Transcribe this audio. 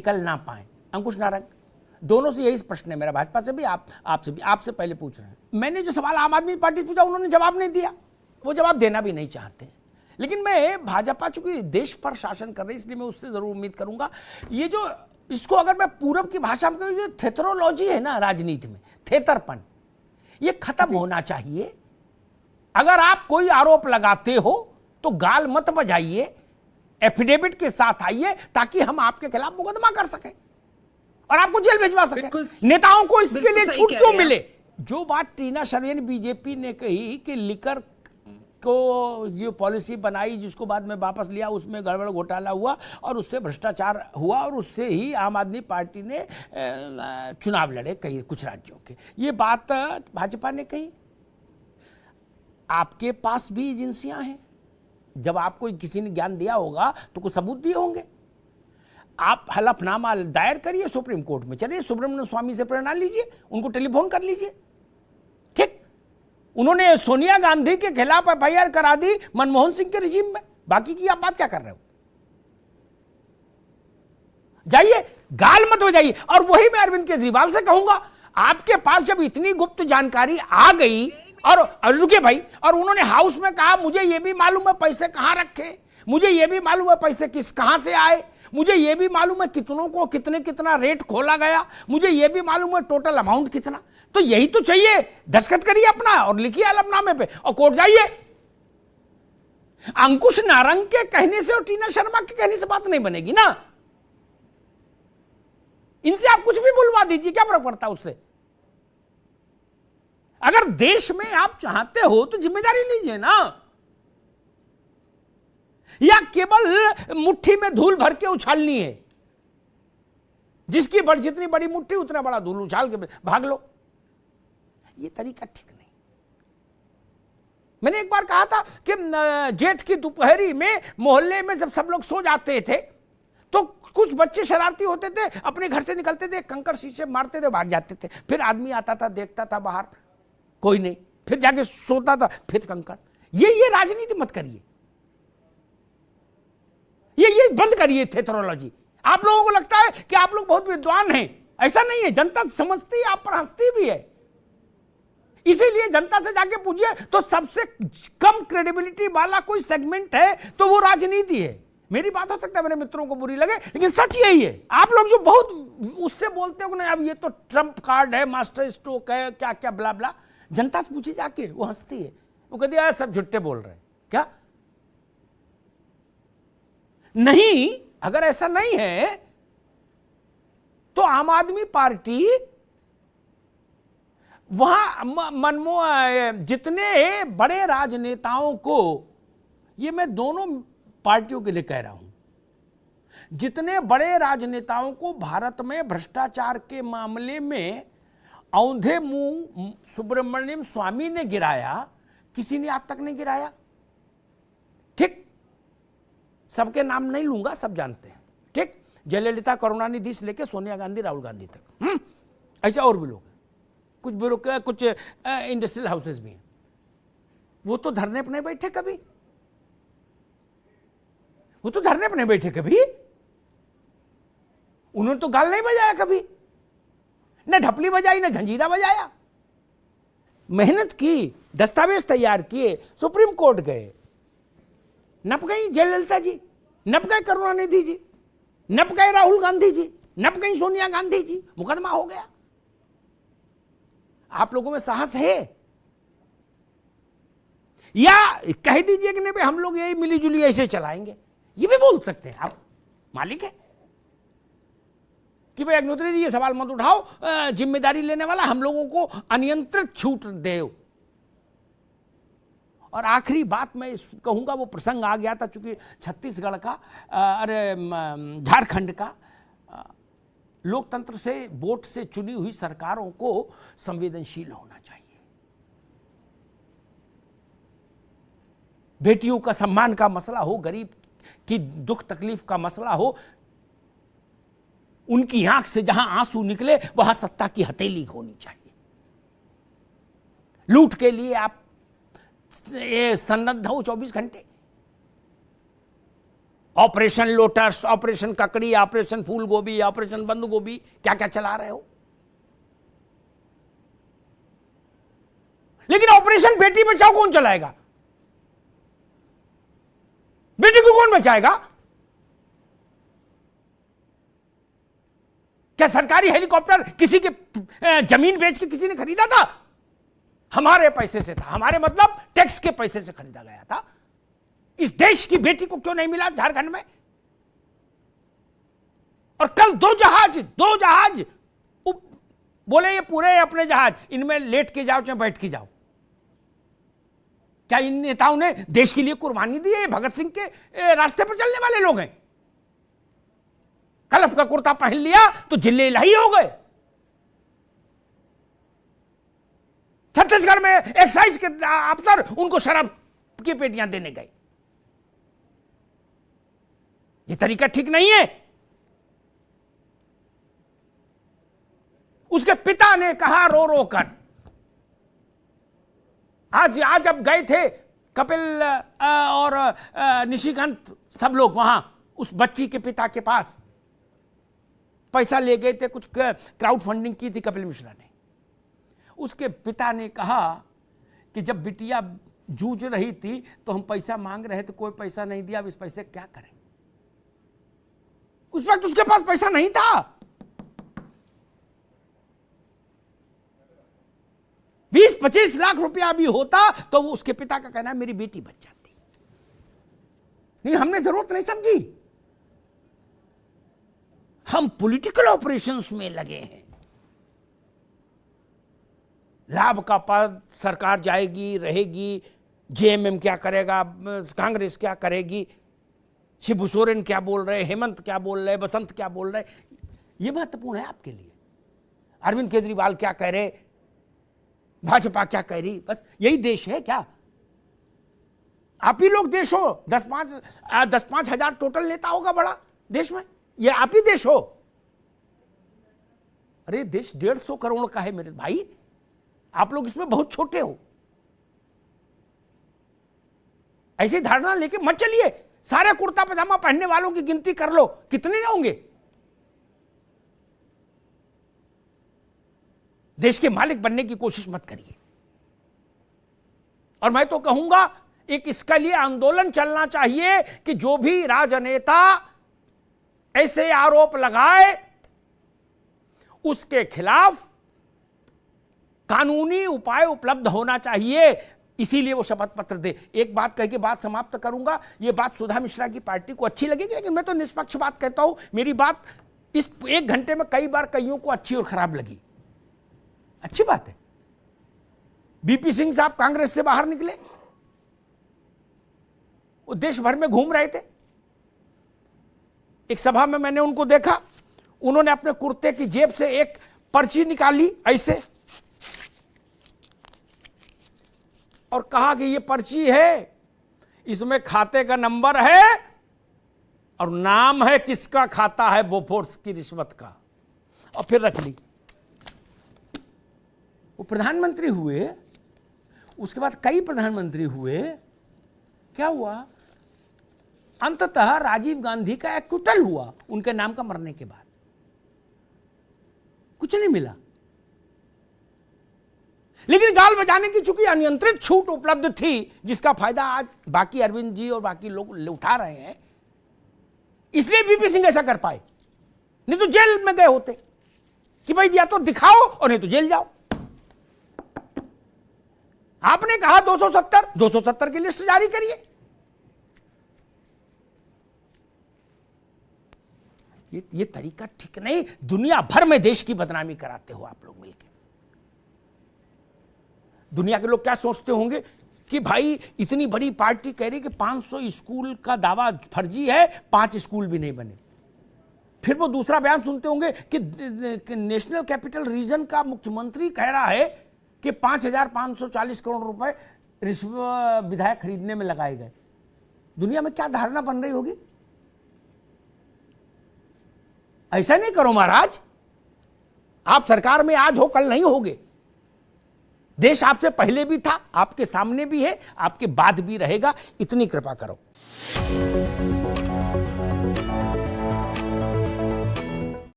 निकल ना पाए। अंकुश नारंग, दोनों से यही प्रश्न है मेरा, भाजपा से भी, आपसे भी। आपसे पहले पूछ रहे हैं। मैंने जो सवाल आम आदमी पार्टी पूछा उन्होंने जवाब नहीं दिया, वो जवाब देना भी नहीं चाहते। लेकिन मैं भाजपा चूंकि देश पर शासन कर रही, इसलिए मैं उससे जरूर उम्मीद करूंगा। ये जो इसको अगर मैं पूरब की भाषा में कहूं, जो थेथरोलॉजी है ना राजनीति में, थेतरपन, ये खत्म होना चाहिए। अगर आप कोई आरोप लगाते हो तो गाल मत बजाइए, एफिडेविट के साथ आइए, ताकि हम आपके खिलाफ मुकदमा कर सकें और आपको जेल भिजवा सकें। नेताओं को इसके लिए छूट क्यों मिले? जो बात टीना शर्मा बीजेपी ने कही कि लिकर को जो पॉलिसी बनाई, जिसको बाद में वापस लिया, उसमें गड़बड़ घोटाला हुआ और उससे भ्रष्टाचार हुआ और उससे ही आम आदमी पार्टी ने चुनाव लड़े कई कुछ राज्यों के। ये बात भाजपा ने कही। आपके पास भी एजेंसियां हैं, जब आपको किसी ने ज्ञान दिया होगा तो कुछ सबूत दिए होंगे। आप हलफनामा दायर करिए सुप्रीम कोर्ट में, चलिए सुब्रमण्यम स्वामी से प्रेरणा लीजिए, उनको टेलीफोन कर लीजिए। ठीक, उन्होंने सोनिया गांधी के खिलाफ एफआईआर करा दी मनमोहन सिंह के रिजीम में, बाकी की आप बात क्या कर रहे हो? जाइए, गाल मत बजाइए। और वही मैं अरविंद केजरीवाल से कहूंगा, आपके पास जब इतनी गुप्त जानकारी आ गई और रुके भाई, और उन्होंने हाउस में कहा मुझे यह भी मालूम है पैसे कहां रखे, मुझे यह भी मालूम है पैसे कहां से आए, मुझे यह भी मालूम है कितनों को कितना रेट खोला गया, मुझे यह भी मालूम है टोटल अमाउंट कितना। तो यही तो चाहिए, दस्तखत करिए अपना और लिखिए हलफनामे पे और कोर्ट जाइए। अंकुश नारंग के कहने से और टीना शर्मा के कहने से बात नहीं बनेगी ना। इनसे आप कुछ भी बुलवा दीजिए, क्या फर्क पड़ता उससे? अगर देश में आप चाहते हो तो जिम्मेदारी लीजिए ना, या केवल मुट्ठी में धूल भर के उछालनी है? जिसकी जितनी बड़ी मुट्ठी उतना बड़ा धूल उछाल के भाग लो। ये तरीका ठीक नहीं। मैंने एक बार कहा था कि जेठ की दोपहरी में मोहल्ले में जब सब लोग सो जाते थे तो कुछ बच्चे शरारती होते थे, अपने घर से निकलते थे, कंकड़ शीशे मारते थे, भाग जाते थे। फिर आदमी आता था, देखता था बाहर, कोई नहीं, फिर जाके सोता था, फिर कंकड़। ये राजनीति मत करिए, ये बंद करिए थेथरोलॉजी। आप लोगों को लगता है कि आप लोग बहुत विद्वान हैं, ऐसा नहीं है। जनता समझती, आप पर हंसती भी है। इसीलिए जनता से जाके पूछिए तो सबसे कम क्रेडिबिलिटी वाला कोई सेगमेंट है तो वो राजनीति है। मेरी बात हो सकता है मेरे मित्रों को बुरी लगे, लेकिन सच यही है। आप लोग जो बहुत उससे बोलते हो ना, अब ये तो ट्रंप कार्ड है, मास्टर स्ट्रोक है, क्या क्या ब्ला ब्ला, जनता से पूछिए जाके, वो हंसती है, वो कहती है सब झुट्टे बोल रहे हैं। क्या नहीं? अगर ऐसा नहीं है तो आम आदमी पार्टी वहां जितने बड़े राजनेताओं को, ये मैं दोनों पार्टियों के लिए कह रहा हूं, जितने बड़े राजनेताओं को भारत में भ्रष्टाचार के मामले में औंधे मुंह सुब्रमण्यम स्वामी ने गिराया, किसी ने आज तक नहीं गिराया। ठीक, सबके नाम नहीं लूंगा, सब जानते हैं। ठीक, जयललिता करुणानिधि से लेकर सोनिया गांधी राहुल गांधी तक, ऐसे और भी लोग हैं, कुछ ब्यूरोक्रेट, कुछ इंडस्ट्रियल हाउसेस भी हैं। वो तो धरने पर नहीं बैठे कभी, वो तो धरने पर नहीं बैठे कभी, उन्होंने तो गाल नहीं बजाया कभी, न ढपली बजाई, न झंझीरा बजाया। मेहनत की, दस्तावेज तैयार किए, सुप्रीम कोर्ट गए, नप गई जयललिता जी, नप गए करुणानिधि जी, नप गए राहुल गांधी जी, नप गई सोनिया गांधी जी, मुकदमा हो गया। आप लोगों में साहस है? या कह दीजिए कि नहीं भाई हम लोग यही मिली जुली ऐसे चलाएंगे, ये भी बोल सकते हैं। आप मालिक है कि भाई अग्निहोत्री जी ये सवाल मत उठाओ, जिम्मेदारी लेने वाला हम लोगों को अनियंत्रित छूट दे। और आखिरी बात मैं कहूंगा, वो प्रसंग आ गया था चूंकि छत्तीसगढ़ का, झारखंड का, लोकतंत्र से, वोट से चुनी हुई सरकारों को संवेदनशील होना चाहिए। बेटियों का सम्मान का मसला हो, गरीब की दुख तकलीफ का मसला हो, उनकी आंख से जहां आंसू निकले वहां सत्ता की हथेली होनी चाहिए। लूट के लिए आप सन्नद्ध हो 24 घंटे। ऑपरेशन लोटस, ऑपरेशन ककड़ी, ऑपरेशन फूल गोभी, ऑपरेशन बंद गोभी, क्या क्या चला रहे हो। लेकिन ऑपरेशन बेटी बचाओ कौन चलाएगा? बेटी को कौन बचाएगा? क्या सरकारी हेलीकॉप्टर किसी के जमीन बेच के किसी ने खरीदा था? हमारे पैसे से था, हमारे मतलब टैक्स के पैसे से खरीदा गया था। इस देश की बेटी को क्यों नहीं मिला झारखंड में? और कल दो जहाज बोले ये पूरे अपने जहाज, इनमें लेट के जाओ चाहे बैठ के जाओ। क्या इन नेताओं ने देश के लिए कुर्बानी दी है? ये भगत सिंह के रास्ते पर चलने वाले लोग हैं। कलफ का कुर्ता पहन लिया तो जिले इलाही हो गए। छत्तीसगढ़ में एक्साइज के अफसर उनको शराब की पेटियां देने गए। ये तरीका ठीक नहीं है। उसके पिता ने कहा रो रो कर, आज अब गए थे कपिल और निशिकांत, सब लोग वहां उस बच्ची के पिता के पास पैसा ले गए थे, कुछ क्राउड फंडिंग की थी कपिल मिश्रा ने। उसके पिता ने कहा कि जब बिटिया जूझ रही थी तो हम पैसा मांग रहे थे, कोई पैसा नहीं दिया, अब इस पैसे क्या करें। उस वक्त उसके पास पैसा नहीं था। 20-25 लाख रुपया भी होता तो वो उसके पिता का कहना है मेरी बेटी बच जाती। नहीं, हमने जरूरत नहीं समझी। हम पॉलिटिकल ऑपरेशंस में लगे हैं। लाभ का पद, सरकार जाएगी रहेगी, जेएमएम क्या करेगा, कांग्रेस क्या करेगी, शिबू सोरेन क्या बोल रहे, हेमंत क्या बोल रहे, बसंत क्या बोल रहे, यह महत्वपूर्ण है आपके लिए। अरविंद केजरीवाल क्या कह रहे, भाजपा क्या कह रही, बस यही देश है क्या? आप ही लोग देश हो। 10-5 हजार टोटल नेता होगा बड़ा देश में, ये आप ही देश हो। अरे देश 150 करोड़ का है मेरे भाई, आप लोग इसमें बहुत छोटे हो। ऐसी धारणा लेके मत चलिए। सारे कुर्ता पजामा पहनने वालों की गिनती कर लो, कितने होंगे? देश के मालिक बनने की कोशिश मत करिए। और मैं तो कहूंगा एक इसके लिए आंदोलन चलना चाहिए कि जो भी राजनेता ऐसे आरोप लगाए उसके खिलाफ कानूनी उपाय उपलब्ध होना चाहिए। इसीलिए वो शपथ पत्र दे। एक बात कह के बात समाप्त करूंगा। ये बात सुधा मिश्रा की पार्टी को अच्छी लगेगी, लेकिन मैं तो निष्पक्ष बात कहता हूं। मेरी बात इस 1 घंटे में कई बार कईयों को अच्छी और खराब लगी। अच्छी बात है, बीपी सिंह साहब कांग्रेस से बाहर निकले, वो देश भर में घूम रहे थे। एक सभा में मैंने उनको देखा, उन्होंने अपने कुर्ते की जेब से एक पर्ची निकाली ऐसे और कहा कि ये पर्ची है, इसमें खाते का नंबर है और नाम है किसका खाता है बोफोर्स की रिश्वत का, और फिर रख ली। वो प्रधानमंत्री हुए, उसके बाद कई प्रधानमंत्री हुए। क्या हुआ? अंततः राजीव गांधी का एक्विटल हुआ उनके नाम का मरने के बाद। कुछ नहीं मिला। लेकिन गाल बजाने की चूंकि अनियंत्रित छूट उपलब्ध थी, जिसका फायदा आज बाकी अरविंद जी और बाकी लोग उठा रहे हैं, इसलिए बीपी सिंह ऐसा कर पाए। नहीं तो जेल में गए होते कि भाई या तो दिखाओ और नहीं तो जेल जाओ। आपने कहा 270 की लिस्ट जारी करिए। ये तरीका ठीक नहीं। दुनिया भर में देश की बदनामी कराते हो आप लोग मिलकर। दुनिया के लोग क्या सोचते होंगे कि भाई इतनी बड़ी पार्टी कह रही कि 500 स्कूल का दावा फर्जी है, 5 स्कूल भी नहीं बने। फिर वो दूसरा बयान सुनते होंगे कि नेशनल कैपिटल रीजन का मुख्यमंत्री कह रहा है कि 5,540 करोड़ रुपए विधायक खरीदने में लगाए गए। दुनिया में क्या धारणा बन रही होगी? ऐसा नहीं करो महाराज। आप सरकार में आज हो, कल नहीं होगे। देश आपसे पहले भी था, आपके सामने भी है, आपके बाद भी रहेगा। इतनी कृपा करो।